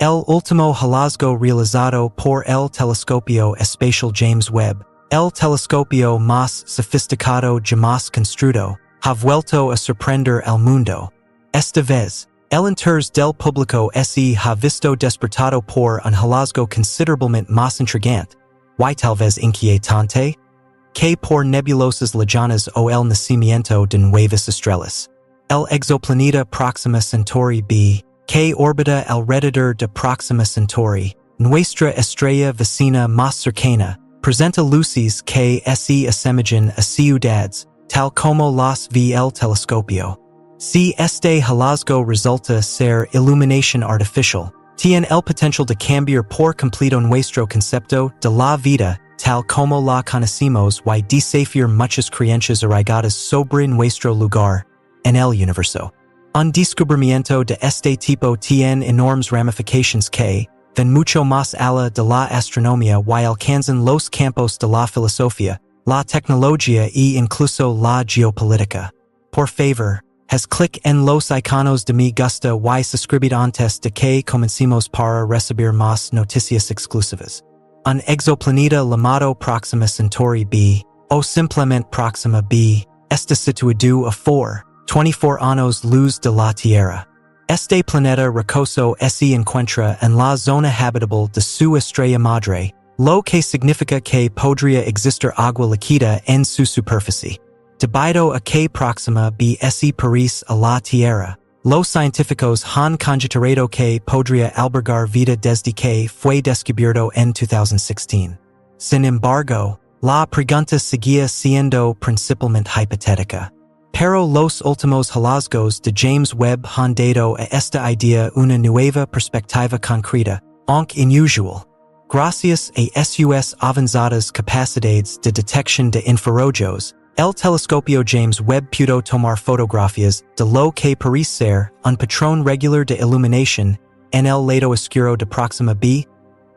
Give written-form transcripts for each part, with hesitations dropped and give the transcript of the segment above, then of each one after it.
El último hallazgo realizado por el telescopio espacial James Webb, el telescopio más sofisticado jamás construido, ha vuelto a sorprender al mundo. Esta vez, el interés del público se ha visto despertado por un hallazgo considerablemente más intrigante, y tal vez inquietante, que por nebulosas lejanas o el nacimiento de nuevas estrellas. El exoplaneta Proxima Centauri b, que orbita alrededor de Proxima Centauri, nuestra estrella vecina más cercana, presenta luces que se asemejan a ciudades, tal como las ve el telescopio. Si este hallazgo resulta ser iluminación artificial, tiene el potencial de cambiar por completo nuestro concepto de la vida, tal como la conocemos y desafiar muchas creencias arraigadas sobre nuestro lugar en el universo. Un descubrimiento de este tipo tiene enormes ramificaciones que van mucho más allá de la astronomía y alcanzan los campos de la filosofía, la tecnología e incluso la geopolítica. Por favor, haz clic en los iconos de me gusta y suscribid antes de que comencemos para recibir más noticias exclusivas. Un exoplaneta llamado Proxima Centauri b, o simplemente Proxima b, está situado a 24 años luz de la Tierra. Este planeta rocoso se encuentra en la zona habitable de su estrella madre, lo que significa que podría existir agua líquida en su superficie. Debido a que Proxima b se parece a la Tierra, los científicos han conjeturado que podría albergar vida desde que fue descubierto en 2016. Sin embargo, la pregunta seguía siendo principalmente hipotética. Pero los últimos hallazgos de James Webb han dado a esta idea una nueva perspectiva concreta, aunque inusual. Gracias a sus avanzadas capacidades de detección de infrarrojos, el telescopio James Webb pudo tomar fotografías de lo que parece ser un patrón regular de iluminación en el lado oscuro de Proxima b.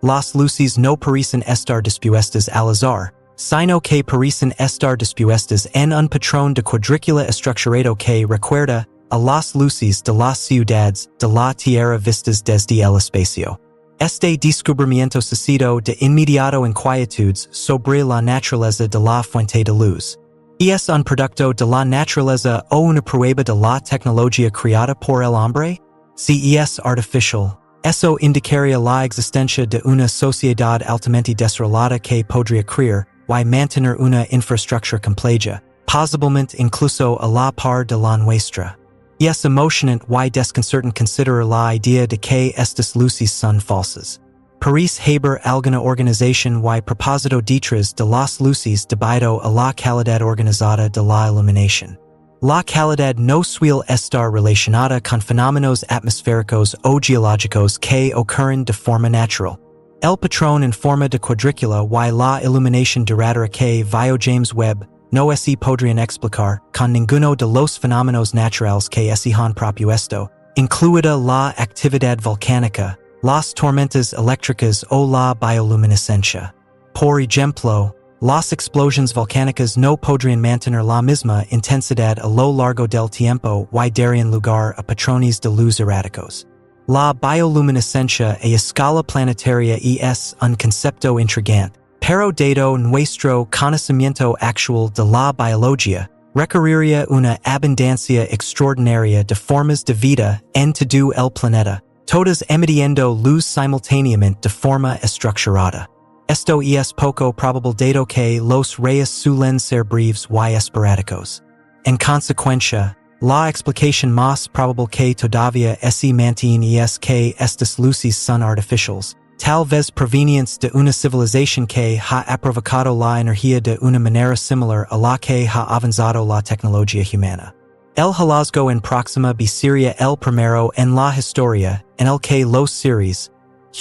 Las luces no parecen estar dispuestas al azar, sino que parecen estar dispuestas en un patrón de cuadrícula estructurado que recuerda a las luces de las ciudades de la Tierra vistas desde el espacio. Este descubrimiento suscitó de inmediato inquietudes sobre la naturaleza de la fuente de luz. ¿Es un producto de la naturaleza o una prueba de la tecnología creada por el hombre? Si es artificial, eso indicaría la existencia de una sociedad altamente desarrollada que podría crear y mantener una infraestructura compleja, posiblemente incluso a la par de la nuestra. Es emocionante y desconcertante considerar la idea de que estas luces son falsas. Parece haber alguna organización y propósito detrás de las luces debido a la calidad organizada de la iluminación. La calidad no suele estar relacionada con fenómenos atmosféricos o geológicos que ocurren de forma natural. El patrón en forma de cuadrícula y la iluminación duradera que vio James Webb no se podrían explicar con ninguno de los fenómenos naturales que se han propuesto, incluida la actividad volcánica, las tormentas eléctricas o la bioluminescencia. Por ejemplo, las explosiones volcánicas no podrían mantener la misma intensidad a lo largo del tiempo y darían lugar a patrones de luz erráticos. La bioluminescencia a escala planetaria es un concepto intrigante, pero dado nuestro conocimiento actual de la biología, requeriría una abundancia extraordinaria de formas de vida en todo el planeta, todas emitiendo luz simultáneamente de forma estructurada. Esto es poco probable dado que los rayos suelen ser breves y esporádicos. En consecuencia, la explicación más probable que todavía se mantiene es que estas luces son artificiales, tal vez provenientes de una civilización que ha provocado la energía de una manera similar a la que ha avanzado la tecnología humana. El hallazgo en Proxima b sería el primero en la historia en el que los seres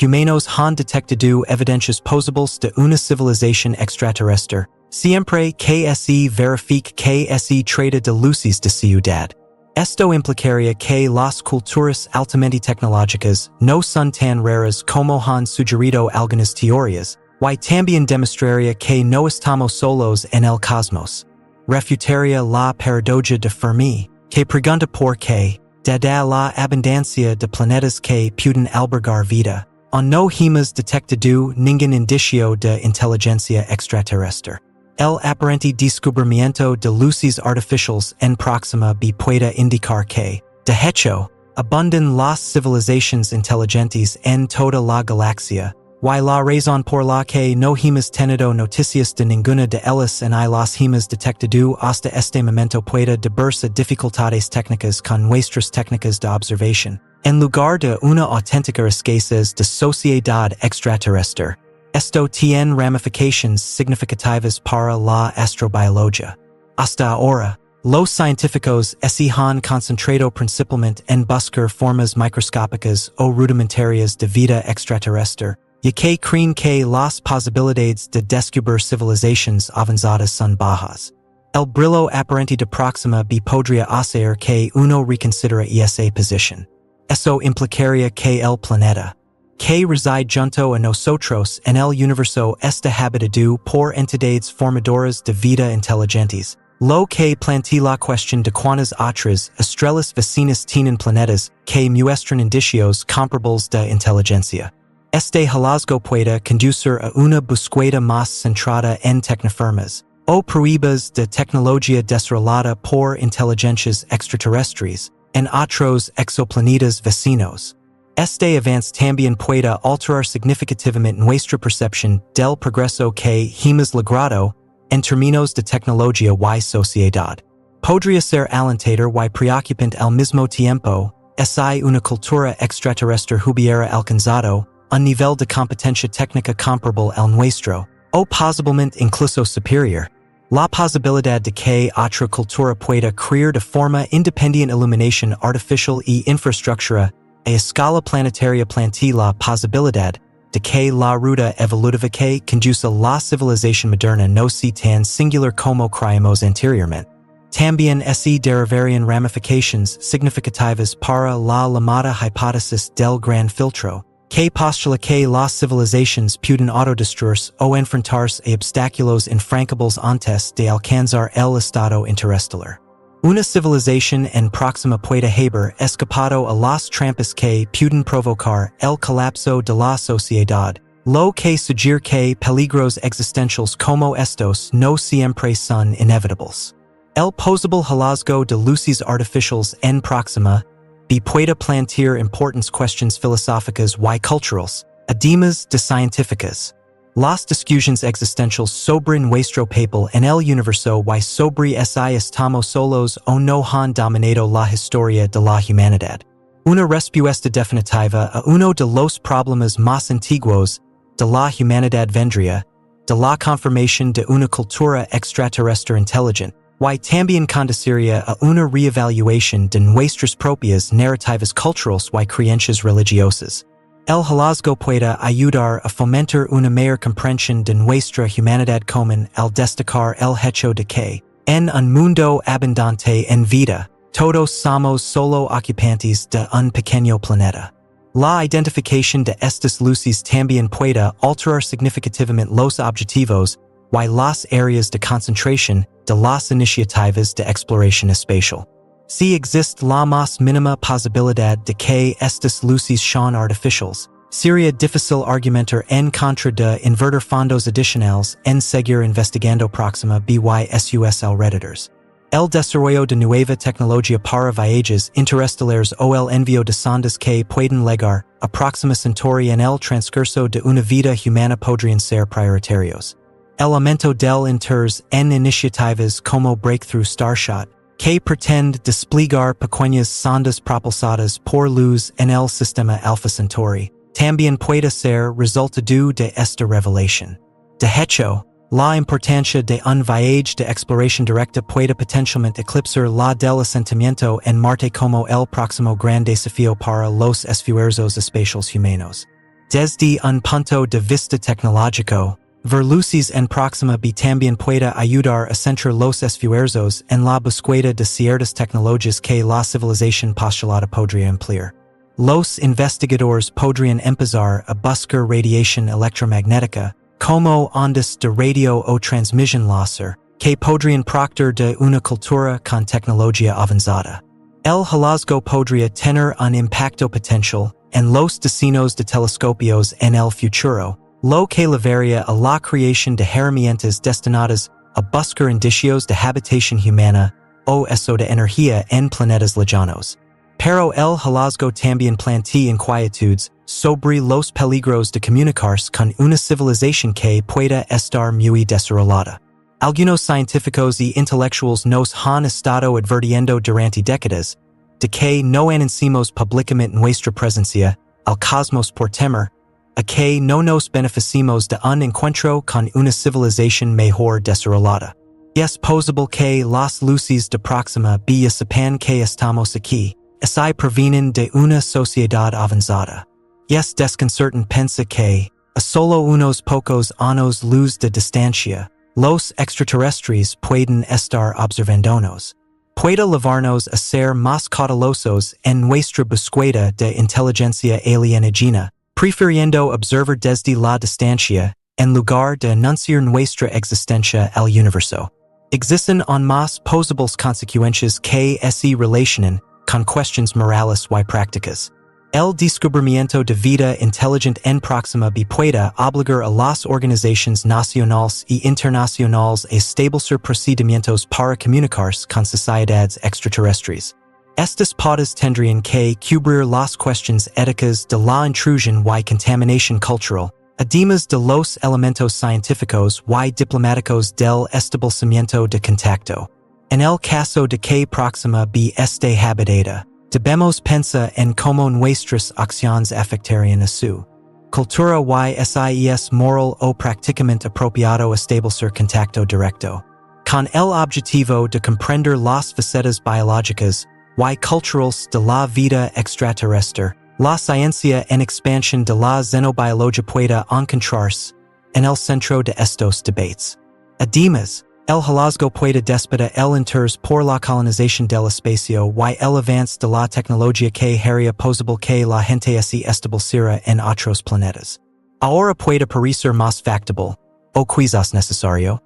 humanos han detectado evidencias posibles de una civilización extraterrestre, siempre que se verifique que se trata de luces de ciudad. Esto implicaría que las culturas altamente tecnológicas no son tan raras como han sugerido algunas teorías, y también demostraría que no estamos solos en el cosmos. Refutaría la paradoja de Fermi, que pregunta por qué, dada la abundancia de planetas que pueden albergar vida. On no gimas detectado ningún indicio de inteligencia extraterrestre. El aparente descubrimiento de luces artificiales en Proxima B puede indicar que, de hecho, abundan las civilizaciones inteligentes en toda la galaxia, y la razón por la que no hemos tenido noticias de ninguna de ellas en las hemos detectado hasta este momento puede deberse dificultades técnicas con nuestras técnicas de observación, en lugar de una auténtica escasez de sociedad extraterrestre. Esto tiene ramificaciones significativas para la astrobiología. Hasta ahora, los científicos han concentrado principalmente en buscar formas microscópicas o rudimentarias de vida extraterrestre, ya que creen que las posibilidades de descubrir civilizaciones avanzadas son bajas. El brillo aparente de Proxima B podría hacer que uno reconsidere esa posición. Eso implicaría que el planeta, que reside junto a nosotros en el universo está habitado por entidades formadoras de vida inteligentes, lo que plantea la cuestión de cuántas otras estrellas vecinas tienen planetas que muestran indicios comparables de inteligencia. Este hallazgo puede conducir a una búsqueda más centrada en tecnoformas, o pruebas de tecnología desarrollada por inteligencias extraterrestres, en otros exoplanetas vecinos. Este avance también puede alterar significativamente nuestra percepción del progreso que hemos logrado en términos de tecnología y sociedad. Podría ser alentador y preocupante al mismo tiempo, si una cultura extraterrestre hubiera alcanzado un nivel de competencia técnica comparable al nuestro, o posiblemente incluso superior. La posibilidad de que otra cultura pueda crear de forma independiente iluminación artificial y infraestructura a escala planetaria plantea la posibilidad de que la ruta evolutiva que conduce la civilización moderna no sea tan singular como creíamos anteriormente. También derivarían ramificaciones significativas para la llamada hipótesis del gran filtro, que postula que las civilizaciones pueden autodestruirse o enfrentarse a obstáculos infrancables antes de alcanzar el estado interestelar. Una civilización en Proxima puede haber escapado a las trampas que pueden provocar el colapso de la sociedad, lo que sugiere que peligros existenciales como estos no siempre son inevitables. El posible hallazgo de luces artificiales en Proxima B puede plantear importantes cuestiones filosóficas y culturales, además de científicas. Las discusiones existenciales sobre nuestro papel en el universo y sobre si estamos solos o no han dominado la historia de la humanidad. Una respuesta definitiva a uno de los problemas más antiguos de la humanidad vendría de la confirmación de una cultura extraterrestre inteligente, y también conduciría a una reevaluación de nuestras propias narrativas culturales y creencias religiosas. El hallazgo puede ayudar a fomentar una mayor comprensión de nuestra humanidad común al destacar el hecho de que, en un mundo abundante en vida, todos somos solo ocupantes de un pequeño planeta. La identificación de estas luces también puede alterar significativamente los objetivos y las áreas de concentración de las iniciativas de exploración espacial. Si existe la más mínima posibilidad de que estas luces sean artificiales, sería difícil argumentar en contra de invertir fondos adicionales en seguir investigando Proxima B y sus alrededores. El desarrollo de nueva tecnología para viajes interestelares o el envío de sondas que pueden llegar a Proxima Centauri en el transcurso de una vida humana podrían ser prioritarios. El aumento del interés en iniciativas como Breakthrough Starshot, que pretende desplegar pequeñas sondas propulsadas por luz en el sistema Alpha Centauri, también puede ser resultado de esta revelación. De hecho, la importancia de un viaje de exploración directa puede potencialmente eclipsar la del asentamiento en Marte como el próximo gran desafío para los esfuerzos espaciales humanos. Desde un punto de vista tecnológico, ver luces en Proxima B también puede ayudar a centrar los esfuerzos en la búsqueda de ciertas tecnologías que la civilización postulada podría emplear. Los investigadores podrían empezar a buscar radiación electromagnética, como ondas de radio o transmisión láser, que podrían proceder de una cultura con tecnología avanzada. El hallazgo podría tener un impacto potencial en los destinos de telescopios en el futuro, lo que llevaría a la creación de herramientas destinadas a buscar indicios de habitación humana o eso de energía en planetas lejanos. Pero el hallazgo también plantea inquietudes sobre los peligros de comunicarse con una civilización que pueda estar muy desarrollada. Algunos científicos y intelectuals nos han estado advirtiendo durante décadas de que no anunciamos públicamente nuestra presencia al cosmos por temer a que no nos beneficiemos de un encuentro con una civilización mejor desarrollada. Es posible que las luces de próxima B sepan que estamos aquí, así provienen de una sociedad avanzada. Es desconcertante pensar que, a solo unos pocos años luz de distancia, los extraterrestres pueden estar observándonos. Puede llevarnos a ser más cautelosos en nuestra búsqueda de inteligencia alienígena, prefiriendo observar desde la distancia, en lugar de anunciar nuestra existencia al universo. Existen aún más posibles consecuencias que se relacionan con cuestiones morales y prácticas. El descubrimiento de vida inteligente en próxima B puede obligar a las organizaciones nacionales y internacionales a establecer procedimientos para comunicarse con sociedades extraterrestres. Estas pautas tendrían que cubrir las cuestiones éticas de la intrusión y contaminación cultural, además de los elementos científicos y diplomáticos del establecimiento de contacto. En el caso de que próxima B esté habitada, debemos pensar en cómo nuestras acciones afectarían a su cultura y si es moral o prácticamente apropiado establecer contacto directo, con el objetivo de comprender las facetas biológicas y culturales de la vida extraterrestre. La ciencia en expansión de la xenobiología puede encontrarse en el centro de estos debates. Además, el hallazgo puede despertar el interés por la colonización del espacio y el avance de la tecnología que haría posible que la gente se estableciera en otros planetas. Ahora puede parecer más factible, o quizás necesario,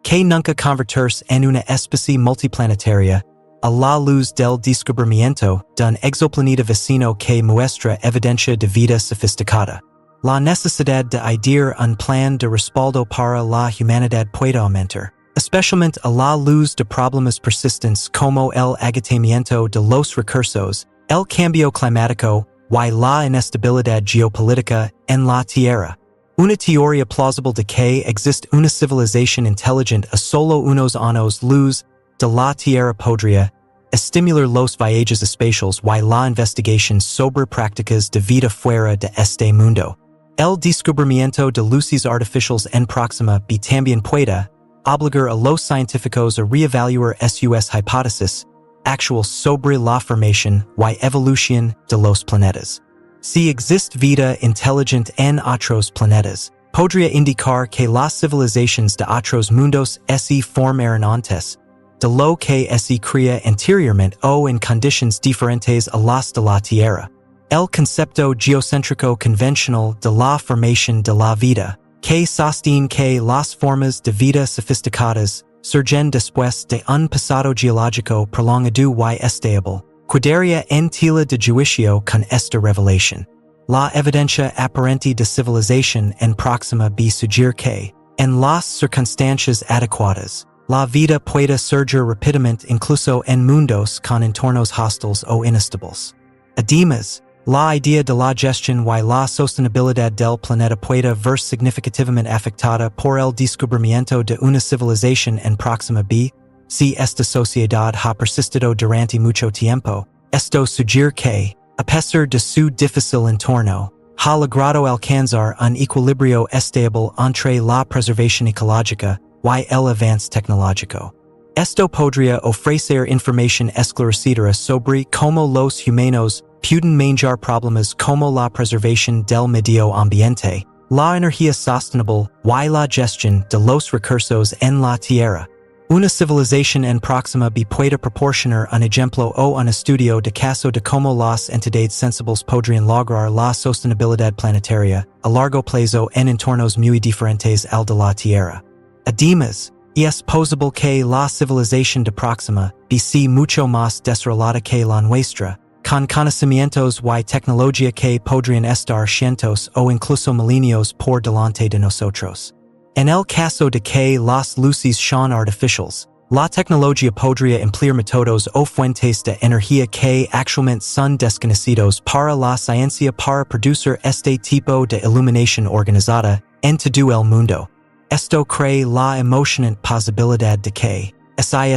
que nunca convertirse en una especie multiplanetaria a la luz del descubrimiento de un exoplaneta vecino que muestra evidencia de vida sofisticada. La necesidad de idear un plan de respaldo para la humanidad puede aumentar, especialmente a la luz de problemas persistentes como el agotamiento de los recursos, el cambio climático y la inestabilidad geopolítica en la Tierra. Una teoría plausible de que existe una civilización inteligente a solo unos años luz de la Tierra podría estimular los viajes espaciales y la investigación sobre prácticas de vida fuera de este mundo. El descubrimiento de luces artificiales en próxima B también puede obligar a los científicos a reevaluar sus hipótesis actuales sobre la formación y evolución de los planetas. Si existe vida inteligente en otros planetas, podría indicar que las civilizaciones de otros mundos se formaron antes de lo que se crea anteriormente o en condiciones diferentes a las de la Tierra. El concepto geocéntrico convencional de la formación de la vida, que sostiene que las formas de vida sofisticadas surgen después de un pasado geológico prolongado y estable, quedaría en tela de juicio con esta revelación. La evidencia aparente de civilización en próxima B sugiere que, en las circunstancias adecuadas, la vida puede surgir rápidamente incluso en mundos con entornos hostiles o inestables. Además, la idea de la gestión y la sostenibilidad del planeta puede verse significativamente afectada por el descubrimiento de una civilización en próxima B. Si esta sociedad ha persistido durante mucho tiempo, esto sugiere que, a pesar de su difícil entorno, ha logrado alcanzar un equilibrio estable entre la preservación ecológica y el avance tecnológico. Esto podría ofrecer información esclarecedora sobre cómo los humanos pueden manejar problemas como la preservación del medio ambiente, la energía sostenible y la gestión de los recursos en la Tierra. Una civilización en próxima B puede proporcionar un ejemplo o un estudio de caso de cómo las entidades sensibles podrían lograr la sostenibilidad planetaria a largo plazo en entornos muy diferentes al de la Tierra. Además, Es posible que la civilización de Proxima BC mucho más desarrollada que la nuestra, con conocimientos y tecnología que podrían estar cientos o incluso milenios por delante de nosotros. En el caso de que las luces sean artificiales, la tecnología podría emplear métodos o fuentes de energía que actualmente son desconocidos para la ciencia para producir este tipo de iluminación organizada en todo el mundo. Esto crea la emocionante posibilidad de que,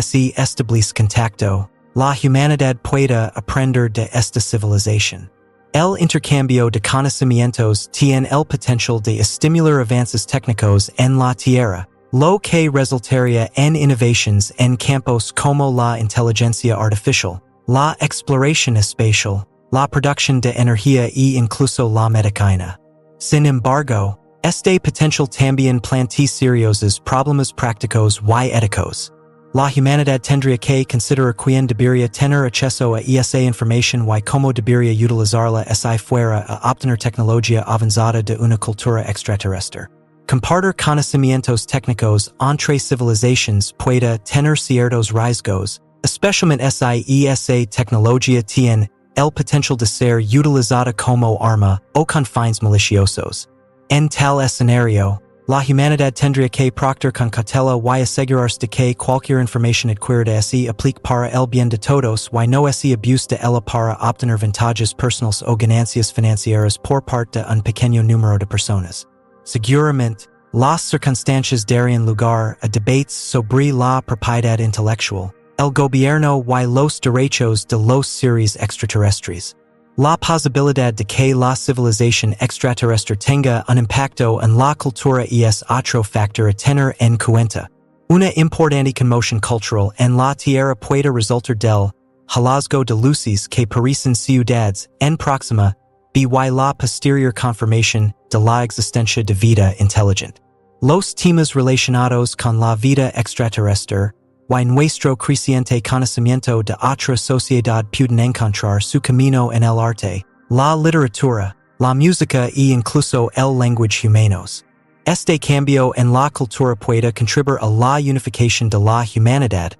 si establece contacto, la humanidad pueda aprender de esta civilización. El intercambio de conocimientos tiene el potencial de estimular avances técnicos en la Tierra, lo que resultaría en innovaciones en campos como la inteligencia artificial, la exploración espacial, la producción de energía e incluso la medicina. Sin embargo, este potencial también plantea seriosos problemas prácticos y éticos. La humanidad tendría que considerar quién debería tener acceso a esa información y cómo debería utilizarla si fuera a obtener tecnología avanzada de una cultura extraterrestre. Compartir conocimientos técnicos entre civilizaciones puede tener ciertos riesgos, especialmente si esa tecnología tiene el potencial de ser utilizada como arma o con fines maliciosos. En tal escenario, la humanidad tendría que proceder con cautela y asegurarse de que cualquier información adquirida se aplique para el bien de todos y no se abuse de ella para obtener ventajas personales o ganancias financieras por parte de un pequeño número de personas. Seguramente, las circunstancias darían lugar a debates sobre la propiedad intelectual, el gobierno y los derechos de los seres extraterrestres. La posibilidad de que la civilización extraterrestre tenga un impacto en la cultura es otro factor a tener en cuenta. Una importante conmoción cultural en la Tierra puede resultar del hallazgo de luces que parecen ciudades en Proxima by la posterior confirmación de la existencia de vida inteligente. Los temas relacionados con la vida extraterrestre y nuestro creciente conocimiento de otra sociedad pueden encontrar su camino en el arte, la literatura, la música e incluso el lenguaje humanos. Este cambio en la cultura puede contribuir a la unificación de la humanidad,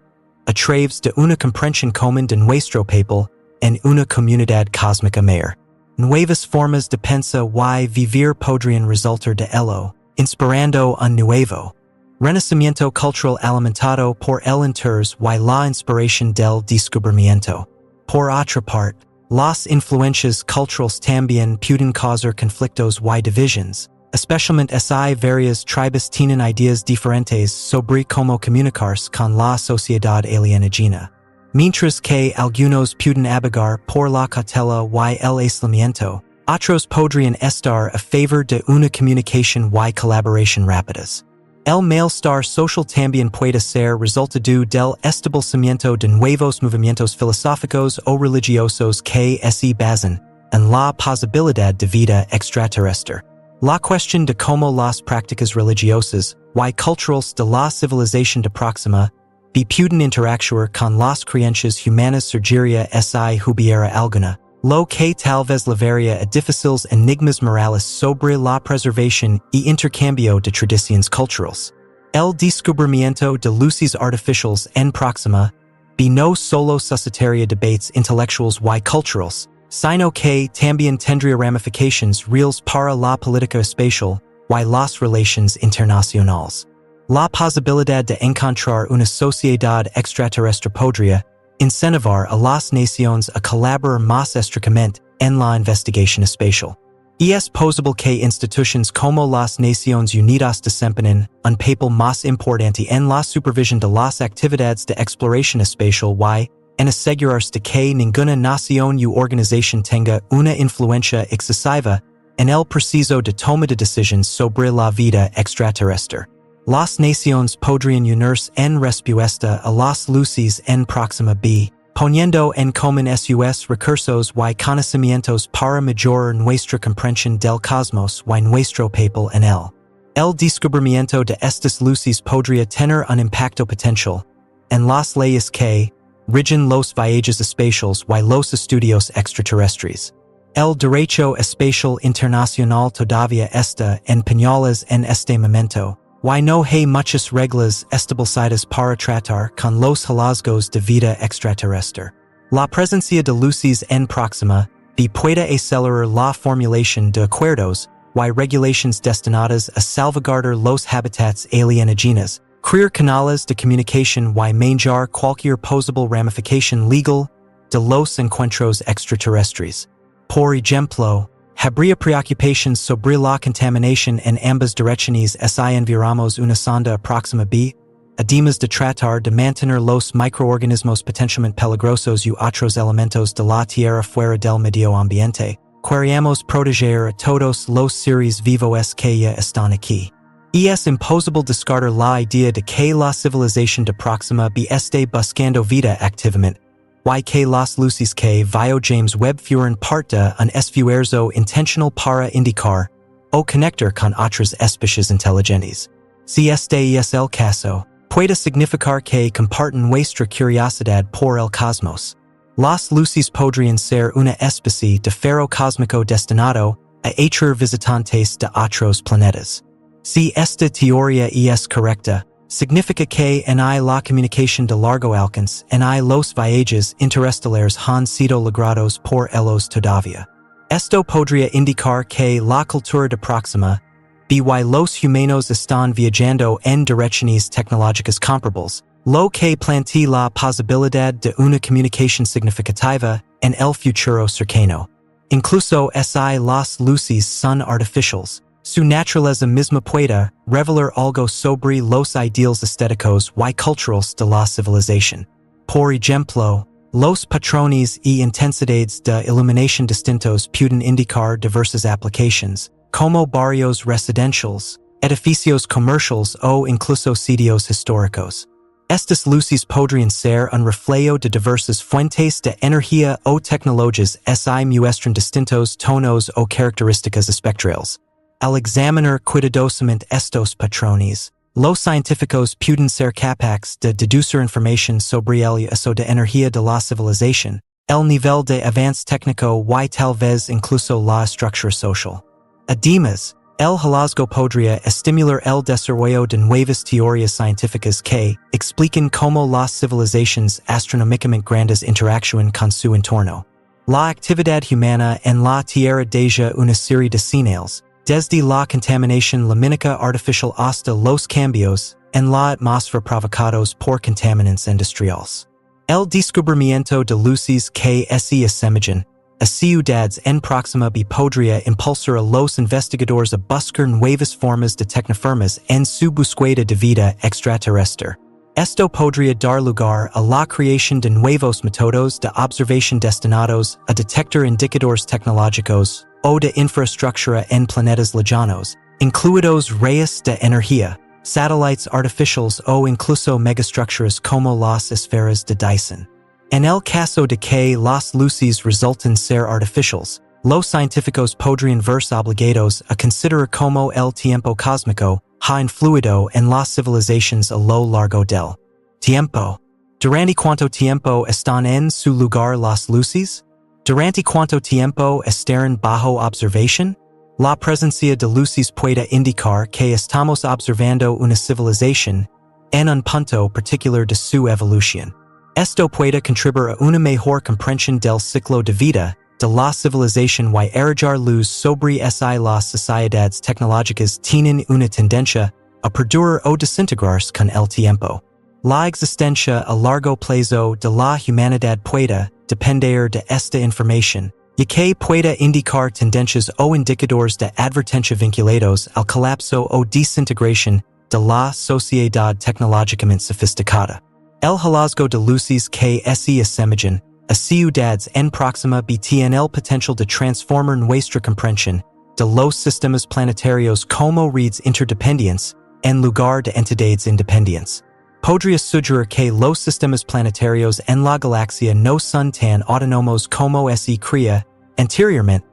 a través de una comprensión común de nuestro papel en una comunidad cósmica mayor. Nuevas formas de pensar y vivir podrían resultar de ello, inspirando un nuevo renacimiento cultural alimentado por el interés y la inspiración del descubrimiento. Por otra parte, las influencias culturales también pueden causar conflictos y divisiones, especialmente si varias tribus tienen ideas diferentes sobre cómo comunicarse con la sociedad alienígena. Mientras que algunos pueden abogar por la cautela y el aislamiento, otros podrían estar a favor de una comunicación y colaboración rápidas. El malestar social también puede ser resultado del establecimiento de nuevos movimientos filosóficos o religiosos que se basan en la posibilidad de vida extraterrestre. La cuestión de cómo las prácticas religiosas y culturales de la civilización de Proxima pueden interactuar con las creencias humanas surgiría si hubiera alguna, lo que tal vez llevaría a difíciles enigmas morales sobre la preservación y intercambio de tradiciones culturales. El descubrimiento de luces artificiales en Proxima no solo suscitaría debates intelectuales y culturales, sino que también tendría ramificaciones reales para la política espacial y las relaciones internacionales. La posibilidad de encontrar una sociedad extraterrestre podría incentivar a las naciones a colaborar más estrechamente en la investigación espacial. Es posible que instituciones como las Naciones Unidas desempeñen un papel más importante en la supervisión de las actividades de exploración espacial y en asegurarse de que ninguna nación u organización tenga una influencia excesiva en el proceso de toma de decisiones sobre la vida extraterrestre. Las naciones podrían unirse en respuesta a las luces en Proxima B, poniendo en común sus recursos y conocimientos para mejorar nuestra comprensión del cosmos y nuestro papel en él. El descubrimiento de estas luces podría tener un impacto potencial en las leyes que rigen los viajes espaciales y los estudios extraterrestres. El derecho espacial internacional todavía está en pañales en este momento, Y no hay muchas reglas establecidas para tratar con los hallazgos de vida extraterrestre. La presencia de luces en próxima B puede acelerar la formulación de acuerdos y regulations destinadas a salvaguardar los habitats alienígenas, crear canales de comunicación y manejar cualquier posible ramificación legal de los encuentros extraterrestres. Por ejemplo, habría preocupaciones sobre la contaminación en ambas direcciones si enviamos una sonda a próxima B, además de tratar de mantener los microorganismos potencialmente peligrosos y otros elementos de la Tierra fuera del medio ambiente. Queremos proteger a todos los seres vivos que ya están aquí. Y es imposible descartar la idea de que la civilización de próxima B esté buscando vida activamente, y que las luces que vio James Webb fueron parte de un esfuerzo intencional para indicar o conectar con otras especies inteligentes. Si este es el caso, puede significar que comparten nuestra curiosidad por el cosmos. Las luces podrían ser una especie de faro cósmico destinado a atraer visitantes de otros planetas. Si esta teoría es correcta, significa que en la comunicación de largo alcance en los viajes interestelares han sido logrados por ellos todavía. Esto podría indicar que la cultura de próxima by los humanos están viajando en direcciones tecnológicas comparables, lo que plantea la posibilidad de una comunicación significativa en el futuro cercano. Incluso si las luces son artificiales, su naturaleza misma puede revelar algo sobre los ideales estéticos y culturales de la civilización. Por ejemplo, los patrones y intensidades de iluminación distintos pueden indicar diversas aplicaciones, como barrios residenciales, edificios comerciales o incluso sitios históricos. Estas luces podrían ser un reflejo de diversas fuentes de energía o tecnologías si muestran distintos tonos o características espectrales. Al examinar cuidadosamente estos patrones, los científicos pueden ser capaces de deducir información sobre el uso de energía de la civilización, el nivel de avance técnico y tal vez incluso la estructura social. Además, el hallazgo podría estimular el desarrollo de nuevas teorías científicas que expliquen cómo las civilizaciones astronómicamente grandes interactúan con su entorno. La actividad humana en la Tierra deja una serie de señales, desde la contaminación lumínica artificial hasta los cambios en la atmósfera provocados por contaminantes industriales. El descubrimiento de luces que se asemejan a ciudades en próxima B podría impulsar a los investigadores a buscar nuevas formas de tecniformas en su búsqueda de vida extraterrestre. Esto podría dar lugar a la creación de nuevos métodos de observación destinados a detectar indicadores tecnológicos o de infraestructura en planetas lejanos, incluidos redes de energía, satélites artificiales o incluso megastructuras como las esferas de Dyson. En el caso de que las luces resulten ser artificiales, los científicos podrían verse obligados a considerar cómo el tiempo cósmico ha influido en las civilizaciones a lo largo del tiempo. ¿Durante cuánto tiempo están en su lugar las luces? ¿Durante cuánto tiempo estarán bajo observación? La presencia de luces puede indicar que estamos observando una civilización en un punto particular de su evolución. Esto puede contribuir a una mejor comprensión del ciclo de vida de la civilización y arrojar luz sobre si las sociedades tecnológicas tienen una tendencia a perdurar o desintegrarse con el tiempo. La existencia a largo plazo de la humanidad puede depender de esta información, ya que puede indicar tendencias o indicadores de advertencia vinculados al colapso o desintegración de la sociedad tecnológicamente sofisticada. El hallazgo de luces que se asemejan a ciudades en próxima B tiene el potencial de transformar nuestra comprensión de los sistemas planetarios como redes interdependientes en lugar de entidades independientes. Podría sugerir que los sistemas planetarios en la galaxia no son tan autónomos como se creía anteriormente,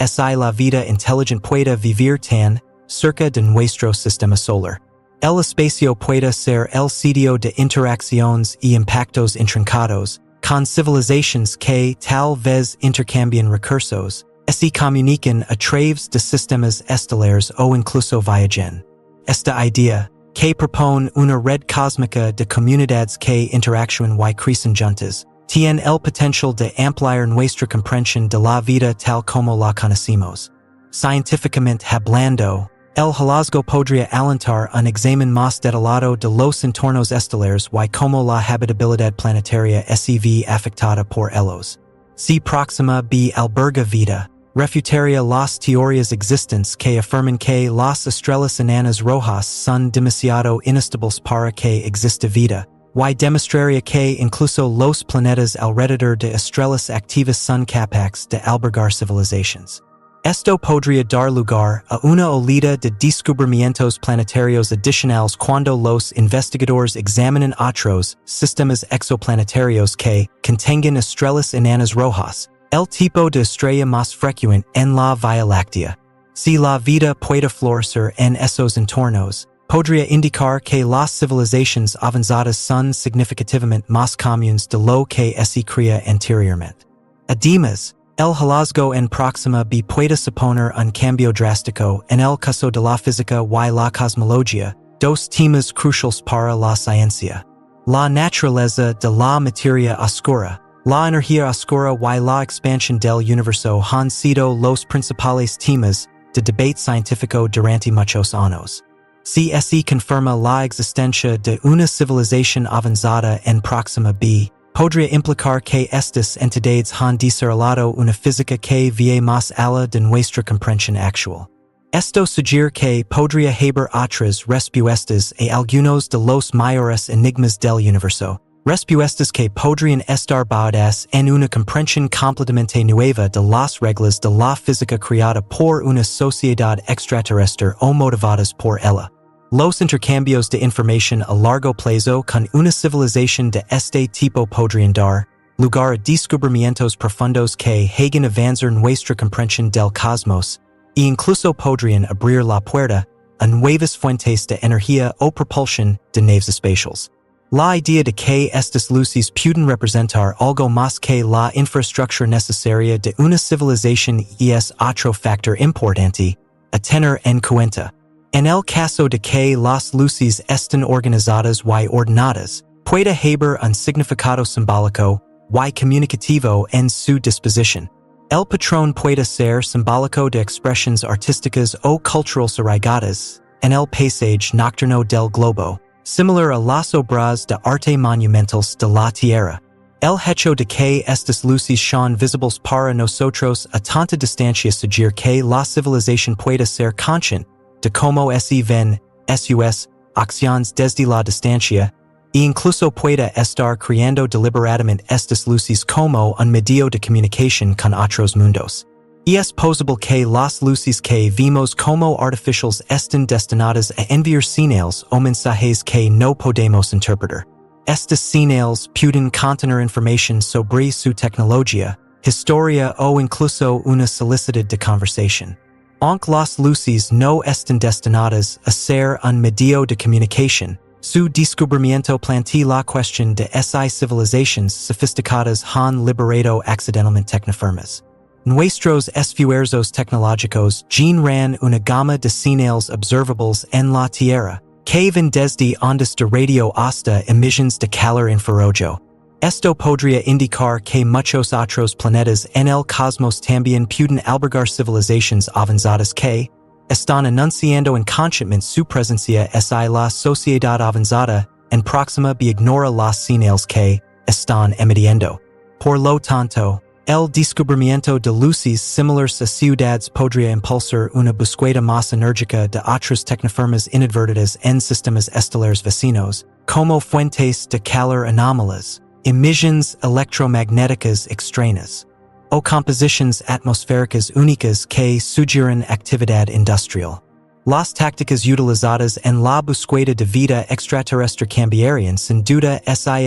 si la vida inteligente puede vivir tan cerca de nuestro sistema solar. El espacio puede ser el sitio de interacciones y impactos intrincados, con civilizaciones que tal vez intercambian recursos, se comunican a través de sistemas estelares o incluso viajan. Esta idea, que propone una red cósmica de comunidades que interactúan y crecen juntas, tiene el potencial de ampliar nuestra comprensión de la vida tal como la conocemos. Científicamente hablando, el hallazgo podría alentar un examen más detallado de los entornos estelares y cómo la habitabilidad planetaria se ve afectada por ellos. Si próxima b alberga vida, refutaría las teorías existentes que afirman que las estrellas enanas rojas son demasiado inestables para que exista vida, y demostraría que incluso los planetas alrededor de estrellas activas son capaces de albergar civilizaciones. Esto podría dar lugar a una oleada de descubrimientos planetarios adicionales cuando los investigadores examinan otros sistemas exoplanetarios que contengan estrellas enanas rojas, el tipo de estrella más frecuente en la Vía Láctea. Si la vida puede florecer en esos entornos, podría indicar que las civilizaciones avanzadas son significativamente más comunes de lo que se creía anteriormente. Además, el hallazgo en próxima b puede suponer un cambio drástico en el caso de la física y la cosmología, dos temas cruciales para la ciencia. La naturaleza de la materia oscura, la energía oscura y la expansión del universo han sido los principales temas de debate científico durante muchos años. Si se confirma la existencia de una civilización avanzada en próxima b, podría implicar que estas entidades han desarrollado una física que va más allá de nuestra comprensión actual. Esto sugiere que podría haber otras respuestas a algunos de los mayores enigmas del universo, respuestas que podrían estar basadas en una comprensión completamente nueva de las reglas de la física creada por una sociedad extraterrestre o motivadas por ella. Los intercambios de información a largo plazo con una civilización de este tipo podrían dar lugar a descubrimientos profundos que hagan avanzar nuestra comprensión del cosmos e incluso podrían abrir la puerta a nuevas fuentes de energía o propulsión de naves espaciales. La idea de que estas luces pueden representar algo más que la infraestructura necesaria de una civilización es otro factor importante a tener en cuenta. En el caso de que las luces estén organizadas y ordenadas, puede haber un significado simbólico y comunicativo en su disposición. El patrón puede ser simbólico de expresiones artísticas o culturales arraigadas en el paisaje nocturno del globo, similar a las obras de arte monumentales de la Tierra. El hecho de que estas luces sean visibles para nosotros a tanta distancia sugiere que la civilización puede ser consciente de cómo se ven sus acciones desde la distancia, e incluso puede estar creando deliberadamente estas luces como un medio de comunicación con otros mundos. Es posible que las luces que vimos como artificiales estén destinadas a enviar señales o mensajes que no podemos interpretar. Estas señales pueden contener información sobre su tecnología, historia o incluso una solicitud de conversación. Aunque las luces no estén destinadas a ser un medio de comunicación, su descubrimiento plantea la cuestión de si civilizaciones sofisticadas han liberado accidentalmente tecnoformas. Nuestros esfuerzos tecnológicos generan una gama de señales observables en la Tierra, que van desde ondas de radio hasta emisiones de calor infrarrojo. Esto podría indicar que muchos otros planetas en el cosmos también pueden albergar civilizaciones avanzadas que están anunciando inconscientemente su presencia si la sociedad avanzada en próxima b ignora las señales que están emitiendo. Por lo tanto, el descubrimiento de luces similares a ciudades podría impulsar una búsqueda más enérgica de otras tecnoformas inadvertidas en sistemas estelares vecinos, como fuentes de calor anómalas, emisiones electromagnéticas extrañas, o composiciones atmosféricas únicas que sugieren actividad industrial. Las tácticas utilizadas en la búsqueda de vida extraterrestre cambiarían sin duda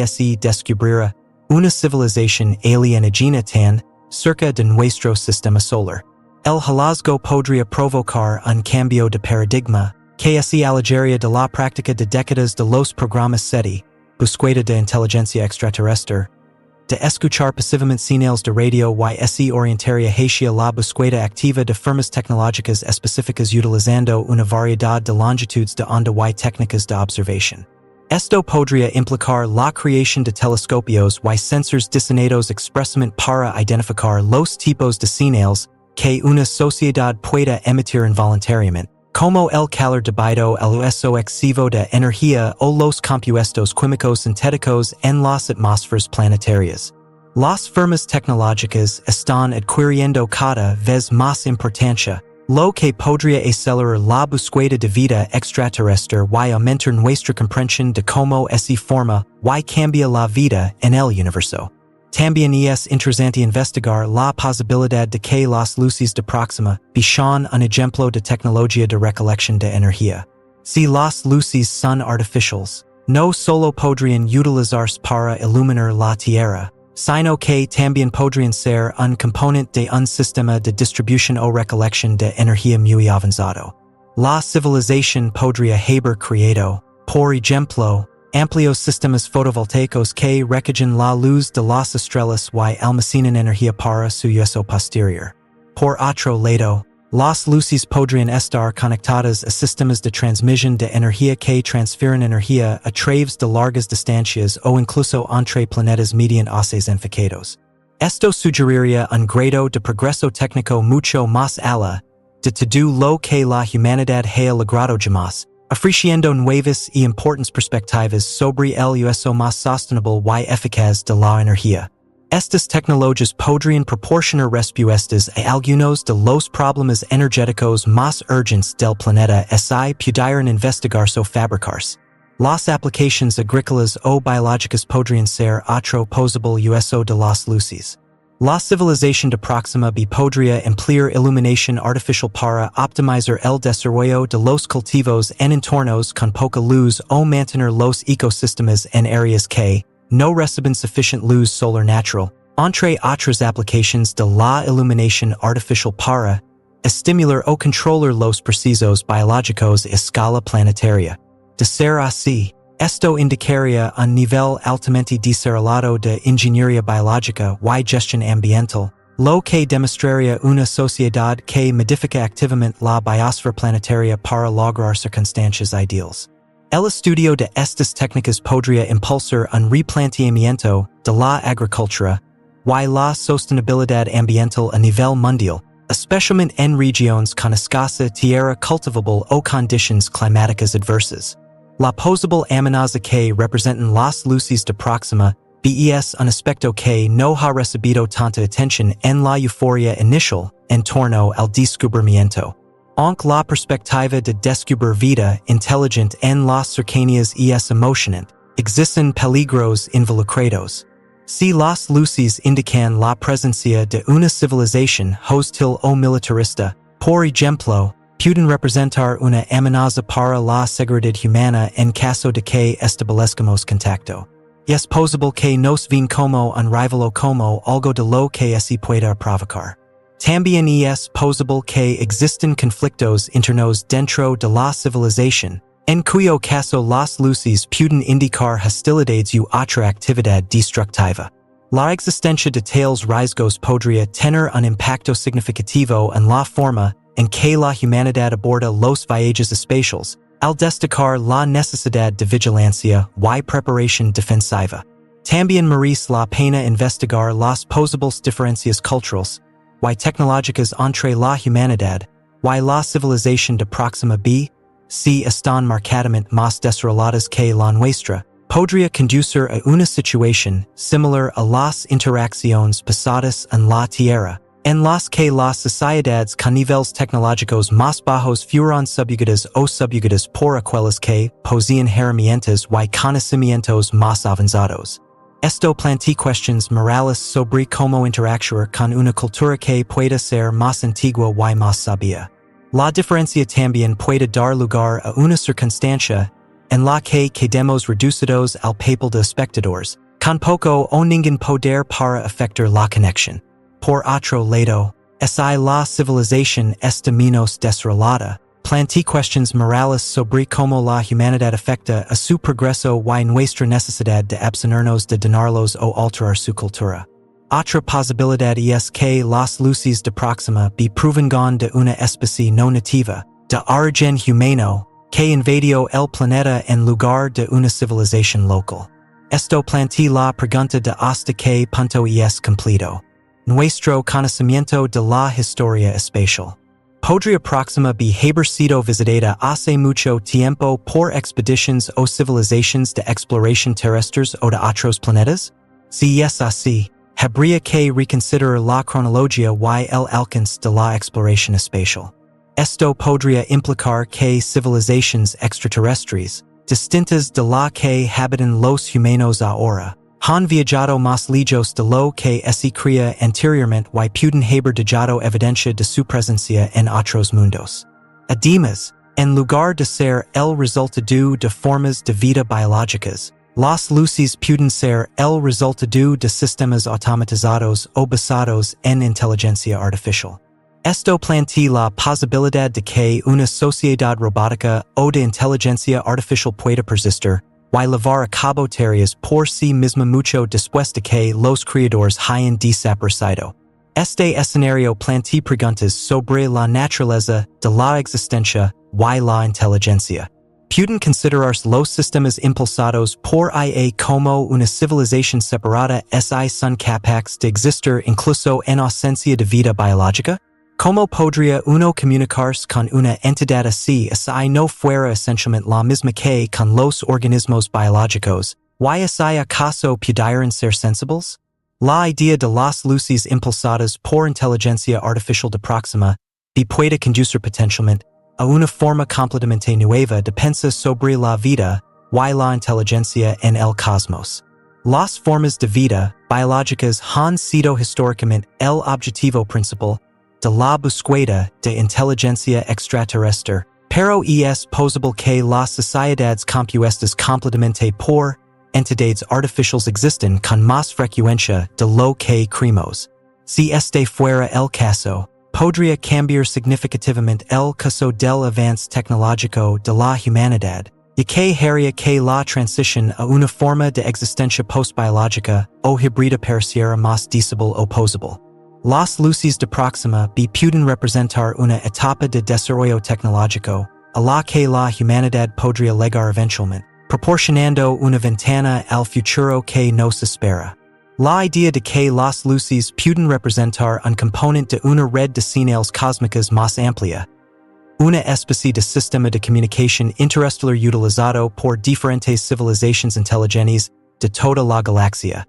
si descubriera una civilización alienígena tan cerca de nuestro sistema solar. El hallazgo podría provocar un cambio de paradigma que se alejaría de la práctica de décadas de los programas SETI, búsqueda de inteligencia extraterrestre, de escuchar passivamente señales de radio y se orientaría hacia la búsqueda activa de formas tecnológicas específicas utilizando una variedad de longitudes de onda y técnicas de observación. Esto podría implicar la creación de telescopios y sensores diseñados expresamente para identificar los tipos de señales que una sociedad pueda emitir involuntariamente, como el calor debido al uso excesivo de energía o los compuestos químicos sintéticos en las atmósferas planetarias. Las firmas tecnológicas están adquiriendo cada vez más importancia, lo que podría acelerar la búsqueda de vida extraterrestre y aumentar nuestra comprensión de cómo esa forma y cambia la vida en el universo. También es interesante investigar la posibilidad de que las luces de Proxima sean un ejemplo de tecnología de recolección de energía. Si las luces son artificiales, no solo podrían utilizarse para iluminar la Tierra, sino que también podrían ser un componente de un sistema de distribución o recolección de energía muy avanzado. La civilización podría haber creado, por ejemplo, amplios sistemas fotovoltaicos que recogen la luz de las estrellas y almacenan energía para su uso posterior. Por otro lado, las luces podrían estar conectadas a sistemas de transmisión de energía que transfieren energía a través de largas distancias o incluso entre planetas mediante haces enfocados. Esto sugeriría un grado de progreso técnico mucho más allá de todo lo que la humanidad haya logrado jamás, ofreciendo nuevas y importantes perspectivas sobre el uso más sostenible y eficaz de la energía. Estas tecnologías podrían proporcionar respuestas a algunos de los problemas energéticos más urgentes del planeta si pudieran investigarse o fabricarse. Las aplicaciones agrícolas o biológicas podrían ser otro posible uso de las luces. La civilización de Proxima B podría emplear iluminación artificial para optimizar el desarrollo de los cultivos en entornos con poca luz o mantener los ecosistemas en áreas que no reciben suficiente luz solar natural, entre otras aplicaciones de la iluminación artificial para estimular o controlar los procesos biológicos a escala planetaria. De ser así, esto indicaría un nivel altamente desarrollado de ingeniería biológica y gestión ambiental, lo que demostraría una sociedad que modifica activamente la biosfera planetaria para lograr circunstancias ideales. El estudio de estas técnicas podría impulsar un replanteamiento de la agricultura y la sostenibilidad ambiental a nivel mundial, especialmente en regiones con escasa tierra cultivable o condiciones climáticas adversas. La posible amenaza que representan las luces de Proxima B es un aspecto que no ha recibido tanta atención en la euforia inicial en torno al descubrimiento. Aunque la perspectiva de descubrir vida inteligente en las cercanías es emocionante, existen peligros involucrados. Si las luces indican la presencia de una civilización hostil o militarista, por ejemplo, pueden representar una amenaza para la seguridad humana en caso de que establezcamos contacto. Es posible que nos ven como un rival o como algo de lo que se pueda provocar. También es posible que existen conflictos internos dentro de la civilización, en cuyo caso las luces pueden indicar hostilidades u otra actividad destructiva. La existencia de tales riesgos podría tener un impacto significativo en la forma en que la humanidad aborda los viajes espaciales, al destacar la necesidad de vigilancia y preparación defensiva. También merece la pena investigar las posibles diferencias culturales y tecnológicas entre la humanidad y la civilización de Proxima B, si están marcadamente más desarrolladas que la nuestra, podría conducir a una situación similar a las interacciones pasadas en la Tierra, en las que las sociedades con niveles tecnológicos más bajos fueron subyugadas o subyugadas por aquellas que poseían herramientas y conocimientos más avanzados. Esto plantea cuestiones morales sobre cómo interactuar con una cultura que pueda ser más antigua y más sabia. La diferencia también puede dar lugar a una circunstancia en la que quedemos reducidos al papel de espectadores, con poco o ningún poder para afectar la conexión. Por otro lado, si la civilización está menos desarrollada, Plantea questions morales sobre cómo la humanidad afecta a su progreso y nuestra necesidad de abstenernos de donarlos o alterar su cultura. Otra posibilidad es que las luces de Proxima be provengan de una especie no nativa, de origen humano, que invadió el planeta en lugar de una civilización local. Esto plantea la pregunta de hasta qué punto es completo nuestro conocimiento de la historia espacial. ¿Podría Proxima haber sido visitada hace mucho tiempo por expediciones o civilizaciones de exploración terrestres o de otros planetas? Si es así, habría que reconsiderar la cronología y el alcance de la exploración espacial. Esto podría implicar que civilizaciones extraterrestres, distintas de la que habitan los humanos ahora, han viajado más lejos de lo que se creía anteriormente y pueden haber dejado evidencia de su presencia en otros mundos. Además, en lugar de ser el resultado de formas de vida biológicas, las luces pueden ser el resultado de sistemas automatizados o basados en inteligencia artificial. Esto plantea la posibilidad de que una sociedad robótica o de inteligencia artificial pueda persistir y llevar a cabo tareas por sí misma mucho después de que los creadores hayan desaparecido. Este escenario plantea preguntas sobre la naturaleza de la existencia y la inteligencia. Pueden considerarse los sistemas impulsados por IA como una civilización separada son capaces de existir incluso en ausencia de vida biológica? ¿Cómo podría uno comunicarse con una entidad así si no fuera esencialmente la misma que con los organismos biológicos? ¿Y si acaso pudieran ser sensibles? La idea de las luces impulsadas por inteligencia artificial de Proxima puede conducir potencialmente a una forma completamente nueva de pensar sobre la vida y la inteligencia en el cosmos. Las formas de vida biológicas han sido históricamente el objetivo principal de la búsqueda de inteligencia extraterrestre, pero es posible que las sociedades compuestas completamente por entidades artificiales existen con más frecuencia de lo que creemos. Si este fuera el caso, podría cambiar significativamente el curso del avance tecnológico de la humanidad, y que haría que la transición a una forma de existencia postbiológica o híbrida pareciera más deseable o posible. Las luces de Proxima pueden representar una etapa de desarrollo tecnológico a la que la humanidad podría llegar eventualmente, proporcionando una ventana al futuro que nos espera. La idea de que las luces pueden representar un componente de una red de señales cósmicas más amplia, una especie de sistema de comunicación interestelar utilizado por diferentes civilizaciones inteligentes de toda la galaxia,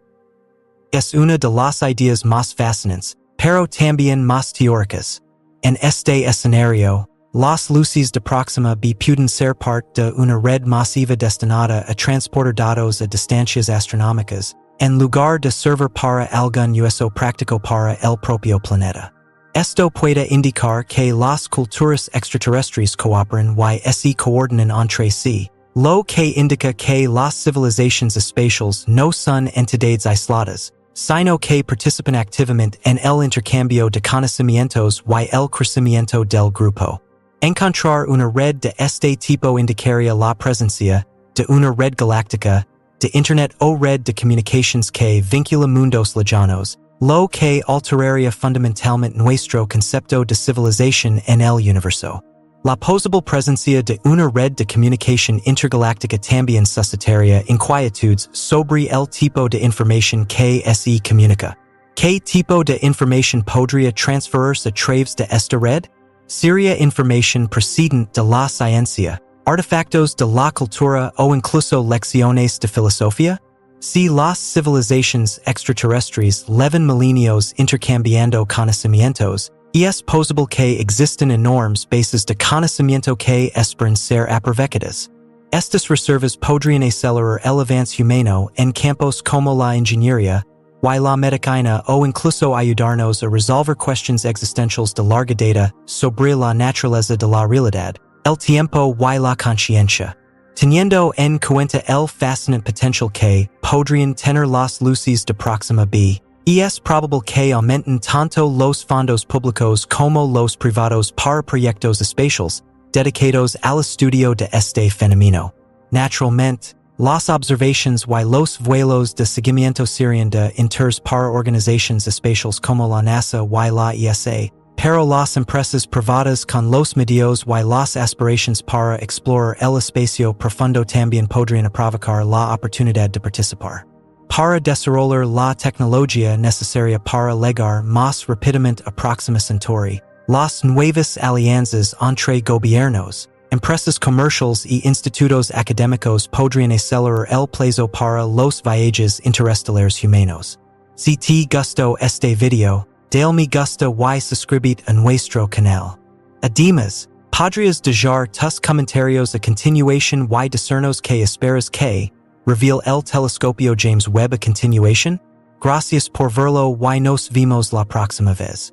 es una de las ideas más fascinantes, pero también más teóricas. En este escenario, las luces de Proxima pueden ser parte de una red masiva destinada a transportar datos a distancias astronómicas, en lugar de servir para algún uso práctico para el propio planeta. Esto puede indicar que las culturas extraterrestres cooperan y se coordinan entre sí, lo que indica que las civilizaciones espaciales no son entidades aisladas, sino que participan activamente en el intercambio de conocimientos y el crecimiento del grupo. Encontrar una red de este tipo indicaría la presencia de una red galáctica, de Internet o red de comunicaciones que vincula mundos lejanos, lo que alteraría fundamentalmente nuestro concepto de civilización en el universo. La posible presencia de una red de comunicación intergaláctica también suscitaría inquietudes sobre el tipo de información que se comunica. ¿Qué tipo de información podría transferirse a través de esta red? ¿Sería información procedente de la ciencia, artefactos de la cultura o incluso lecciones de filosofía? Si las civilizaciones extraterrestres llevan milenios intercambiando conocimientos, es posible que existan enormes bases de conocimiento que esperan ser aprovechadas. Estas reservas podrían acelerar el avance humano en campos como la ingeniería y la medicina o incluso ayudarnos a resolver cuestiones existenciales de larga data sobre la naturaleza de la realidad, el tiempo y la conciencia. Teniendo en cuenta el fascinante potencial que podrían tener las luces de Proxima b, es probable que aumenten tanto los fondos públicos como los privados para proyectos espaciales, dedicados al estudio de este fenomeno. Naturalmente, las observaciones y los vuelos de seguimiento serían de interés para organizaciones espaciales como la NASA y la ESA, pero las empresas privadas con los medios y las aspiraciones para explorar el espacio profundo también podrían aprovechar la oportunidad de participar. Para desarrollar la tecnología necesaria para llegar más rápidamente a próxima century, las nuevas alianzas entre gobiernos, empresas comerciales y institutos académicos podrían acelerar el plazo para los viajes interestelares humanos. Si te gustó este video, dale me gusta y suscríbete a nuestro canal. Además, podrías dejar tus comentarios a continuación y decirnos que esperas que reveal el telescopio James Webb a continuación. Gracias por verlo y nos vemos la próxima vez.